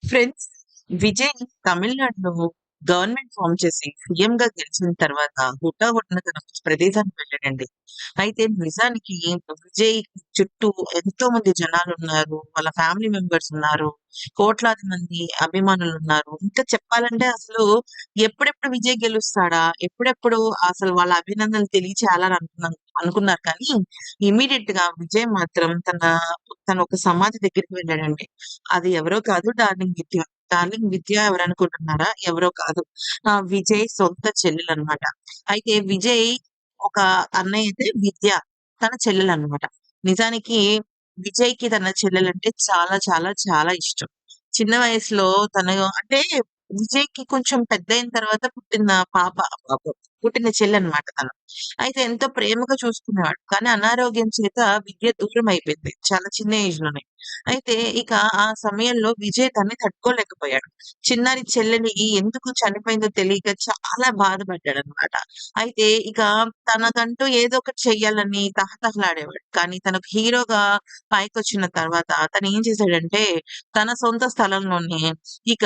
Friends, Vijay తమిళనాడులో government form చేసి సీఎంగా గెలిచిన తర్వాత హుటాహుటిన తన ప్రదేశానికి వెళ్ళాడండి. అయితే నిజానికి విజయ్ చుట్టూ ఎంతో మంది జనాలున్నారు. వాళ్ళ ఫ్యామిలీ మెంబర్స్ ఉన్నారు. కోట్లాది మంది అభిమానులున్నారు. ఇంకా చెప్పాలంటే అసలు ఎప్పుడెప్పుడు విజయ్ గెలుస్తాడా? ఎప్పుడెప్పుడు అసలు వాళ్ళ అభినందనలు తెలియచేయాలని అనుకున్నారు కానీ ఇమ్మీడియేట్‌గా విజయ్ మాత్రం తన ఒక సమాధి దగ్గరికి వెళ్ళాడండి. అది ఎవరో కాదు, డార్లింగ్ విద్య. డార్లింగ్ విద్య ఎవరనుకుంటున్నారా? ఎవరో కాదు. విజయ్ సొంత చెల్లెలనమాట. అయితే విజయ్ ఒక అన్నయ్య అయితే విద్య తన చెల్లెలనమాట. నిజానికి విజయ్‌కి తన చెల్లెలంటే చాలా చాలా చాలా ఇష్టం. చిన్న వయసులో తను అంటే విజయ్‌కి కొంచెం పెద్దయిన తర్వాత పుట్టిన పాప పాప పుట్టిన చెల్లనమాట తను. అయితే ఎంతో ప్రేమగా చూసుకునేవాడు. కానీ అనారోగ్యం చేత విద్య దూరం అయిపోయింది. చాలా చిన్న ఏజ్‌లోనే. అయితే ఇక ఆ సమయంలో విజయ్ దాన్ని తట్టుకోలేకపోయాడు. చిన్నారి చెల్లెలి ఎందుకు చనిపోయిందో తెలియక చాలా బాధపడ్డాడనమాట. అయితే ఇక తనకంటూ ఏదో ఒకటి చెయ్యాలని తహతహలాడేవాడు. కానీ తనకు హీరోగా పైకొచ్చిన తర్వాత తనేం చేశాడంటే, తన సొంత స్థలంలోనే ఇక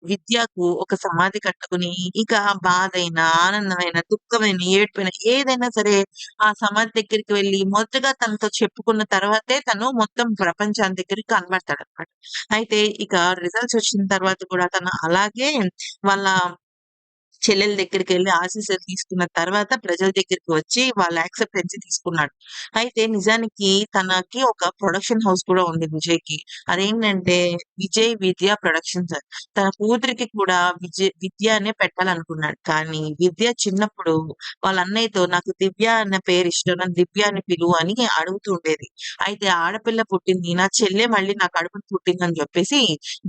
విద్యకు ఒక సమాధి కట్టుకొని, ఇక బాధైనా, ఆనందమైన, దుఃఖమైన, ఏడుపైన ఏదైనా సరే ఆ సమాధి దగ్గరికి వెళ్లి మొదటగా తనతో చెప్పుకున్న తర్వాతే తను మొత్తం ప్రపంచాని దగ్గరికి కనబడతాడనమాట. అయితే ఇక రిజల్ట్స్ వచ్చిన తర్వాత కూడా తను అలాగే వాళ్ళ చెల్లెల దగ్గరికెళ్ళి ఆశీస్సులు తీసుకున్న తర్వాత ప్రజల దగ్గరికి వచ్చి వాళ్ళ యాక్సెప్టెన్సీ తీసుకున్నాడు. అయితే నిజానికి తనకి ఒక ప్రొడక్షన్ హౌస్ కూడా ఉంది విజయ్‌కి. అదేంటంటే విజయ్ విద్య ప్రొడక్షన్స్. తన కూతురికి కూడా విద్య అనే పెట్టాలనుకున్నాడు. కానీ విద్య చిన్నప్పుడు వాళ్ళ అన్నయ్యతో నాకు దివ్య అన్న పేరు ఇష్టం. నన్ను దివ్య అని పిలువు అని అడుగుతూ ఉండేది. అయితే ఆడపిల్ల పుట్టింది. నా చెల్లె మళ్ళీ నా కడుపున పుట్టిందని చెప్పేసి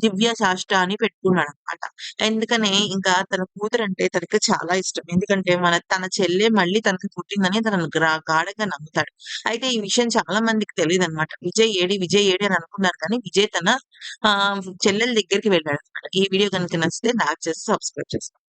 దివ్య శాష్ట అని పెట్టుకున్నాడనమాట. ఎందుకని ఇంకా తన కూతురంటే తనకి చాలా ఇష్టం. ఎందుకంటే తన చెల్లె మళ్ళీ తనకి పుట్టిందని తను గాఢంగా నమ్ముతాడు. అయితే ఈ విషయం చాలా మందికి తెలీదనమాట. విజయ్ ఏడి? విజయ్ ఏడి? అని అనుకున్నారు కానీ విజయ్ తన చెల్లెల దగ్గరికి వెళ్ళాడనమాట. ఈ వీడియో గనుక నచ్చితే లైక్ చేసి సబ్స్క్రైబ్ చేసుకోండి.